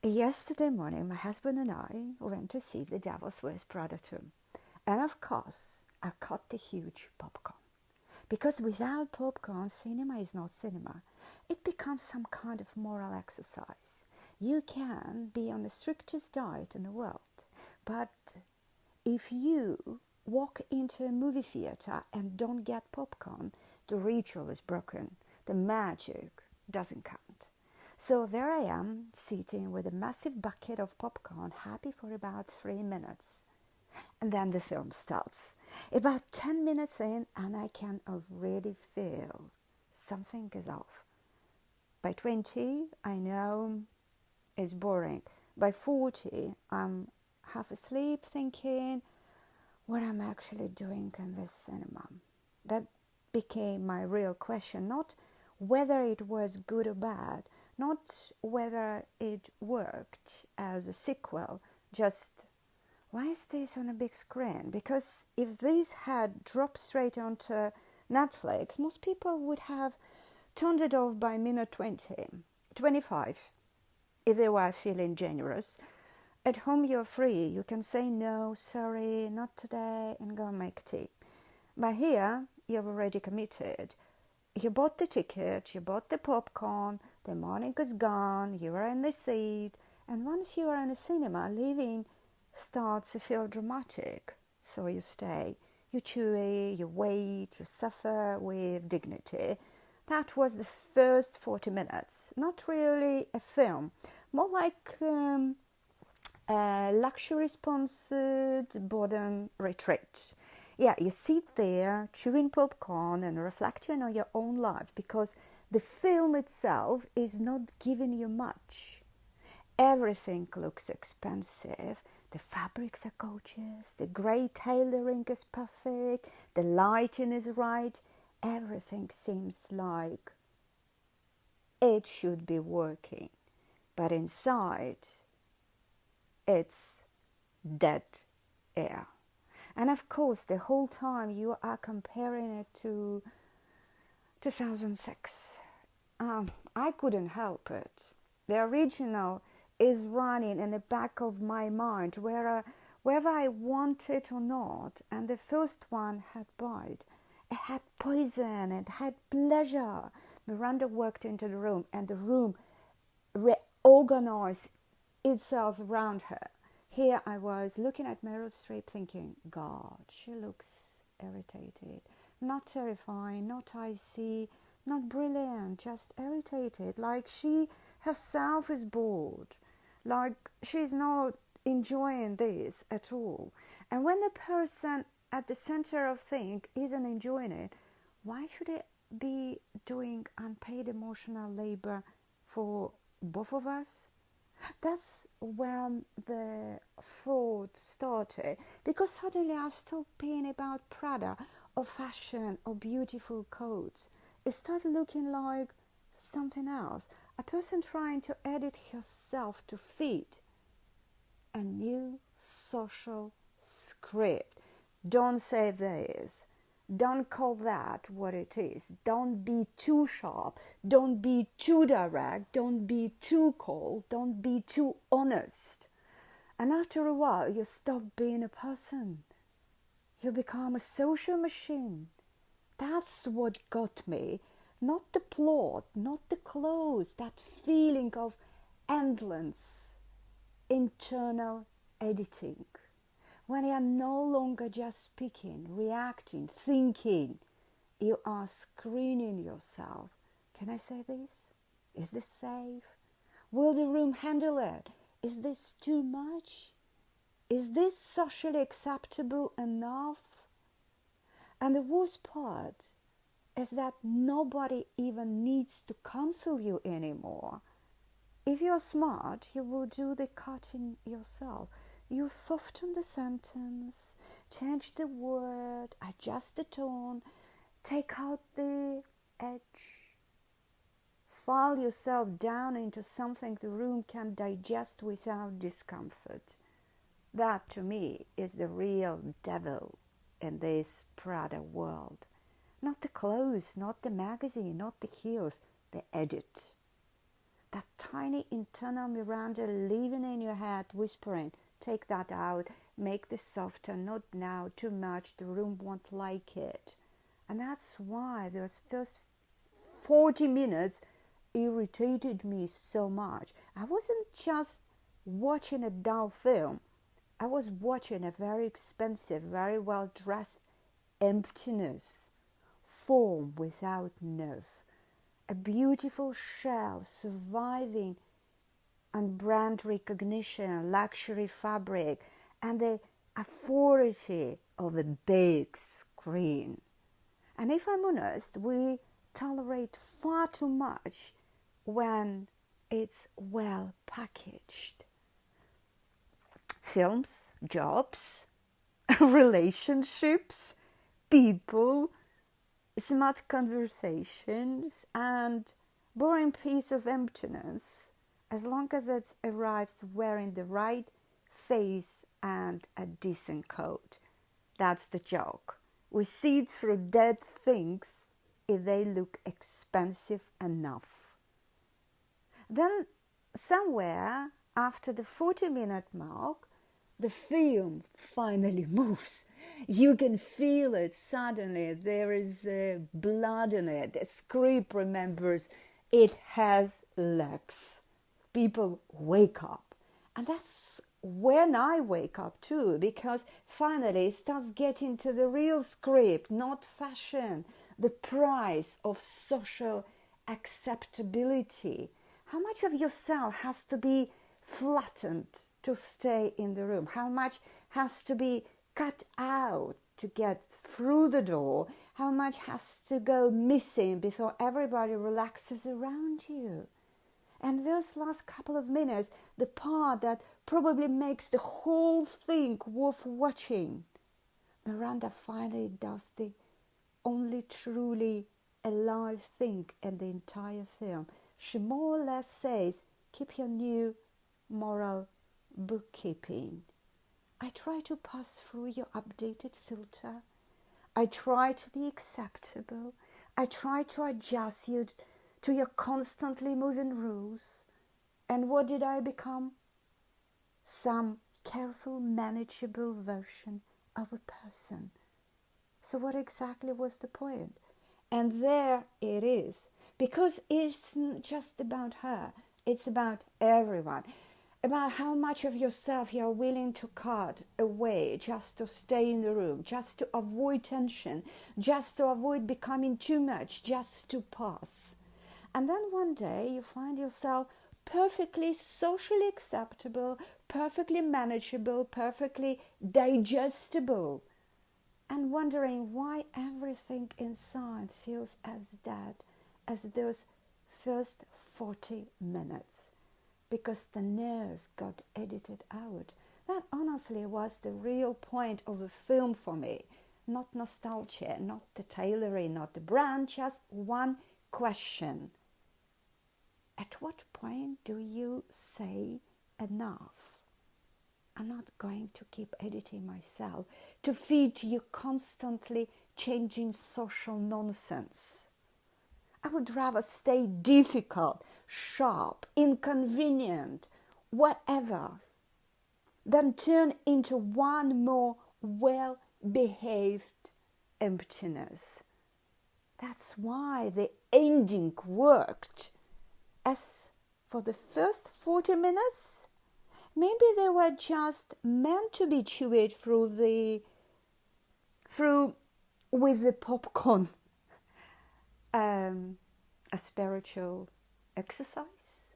Yesterday morning, my husband and I went to see the Devil Wears Prada 2. And of course, I cut the huge popcorn. Because without popcorn, cinema is not cinema. It becomes some kind of moral exercise. You can be on the strictest diet in the world, but if you walk into a movie theater and don't get popcorn, the ritual is broken. The magic doesn't count. So there I am, sitting with a massive bucket of popcorn, happy for about 3 minutes. And then the film starts. About 10 minutes in, and I can already feel something is off. By 20, I know it's boring. By 40, I'm half asleep thinking what I'm actually doing in this cinema. That became my real question, not whether it was good or bad, not whether it worked as a sequel, just why is this on a big screen? Because if this had dropped straight onto Netflix, most people would have turned it off by minute 20, 25, if they were feeling generous. At home you're free. You can say no, sorry, not today, and go and make tea. But here, you're already committed. You bought the ticket, you bought the popcorn, the morning is gone, you are in the seat, and once you are in a cinema, leaving starts to feel dramatic. So you stay, you chew, you wait, you suffer with dignity. That was the first 40 minutes. Not really a film, more like a luxury-sponsored boredom retreat. Yeah, you sit there chewing popcorn and reflecting on your own life because the film itself is not giving you much. Everything looks expensive. The fabrics are gorgeous. The grey tailoring is perfect. The lighting is right. Everything seems like it should be working. But inside, it's dead air. And of course, the whole time you are comparing it to 2006. I couldn't help it. The original is running in the back of my mind, whether I want it or not. And the first one had bite. It had poison. It had pleasure. Miranda walked into the room, and the room reorganized itself around her. Here I was looking at Meryl Streep thinking, God, she looks irritated. Not terrifying, not icy, not brilliant, just irritated. Like she herself is bored. Like she's not enjoying this at all. And when the person at the center of things isn't enjoying it, why should it be doing unpaid emotional labor for both of us? That's when the thought started, because suddenly I stopped being about Prada or fashion or beautiful coats. It started looking like something else, a person trying to edit herself to fit a new social script. Don't say this. Don't call that what it is. Don't be too sharp. Don't be too direct. Don't be too cold. Don't be too honest. And after a while, you stop being a person. You become a social machine. That's what got me. Not the plot, not the clothes, that feeling of endless internal editing. When you are no longer just speaking, reacting, thinking, you are screening yourself. Can I say this? Is this safe? Will the room handle it? Is this too much? Is this socially acceptable enough? And the worst part is that nobody even needs to counsel you anymore. If you're smart, you will do the cutting yourself. You soften the sentence, change the word, adjust the tone, take out the edge, file yourself down into something the room can digest without discomfort. That, to me, is the real devil in this Prada world. Not the clothes, not the magazine, not the heels, the edit. that tiny internal Miranda living in your head whispering, take that out, make this softer, not now, too much, the room won't like it. And that's why those first 40 minutes irritated me so much. I wasn't just watching a dull film. I was watching a very expensive, very well dressed emptiness, form without nerve, a beautiful shell surviving on brand recognition, luxury fabric, and the authority of a big screen. And if I'm honest, we tolerate far too much when it's well packaged. Films, jobs, relationships, people, smart conversations, and boring piece of emptiness, as long as it arrives wearing the right face and a decent coat. That's the joke. We see through dead things if they look expensive enough. Then somewhere after the 40-minute mark, the film finally moves. You can feel it suddenly. There is blood in it. The script remembers it has legs. People wake up. And that's when I wake up too, because finally it starts getting to the real script, not fashion, the price of social acceptability. How much of yourself has to be flattened to stay in the room? How much has to be cut out to get through the door? How much has to go missing before everybody relaxes around you? And those last couple of minutes, the part that probably makes the whole thing worth watching. Miranda finally does the only truly alive thing in the entire film. She more or less says, keep your new moral bookkeeping. I try to pass through your updated filter. I try to be acceptable. I try to adjust you to your constantly moving rules. And what did I become? Some careful, manageable version of a person. So what exactly was the point? And there it is. Because it's not just about her. It's about everyone. About how much of yourself you are willing to cut away just to stay in the room, just to avoid tension, just to avoid becoming too much, just to pass. And then one day you find yourself perfectly socially acceptable, perfectly manageable, perfectly digestible, and wondering why everything inside feels as dead as those first 40 minutes. Because the nerve got edited out. That honestly was the real point of the film for me. Not nostalgia, not the tailoring, not the brand, just one question. At what point do you say enough? I'm not going to keep editing myself to feed you constantly changing social nonsense. I would rather stay difficult, sharp, inconvenient, whatever, than turn into one more well-behaved emptiness. That's why the ending worked. As for the first 40 minutes, maybe they were just meant to be chewed through with the popcorn. A spiritual exercise.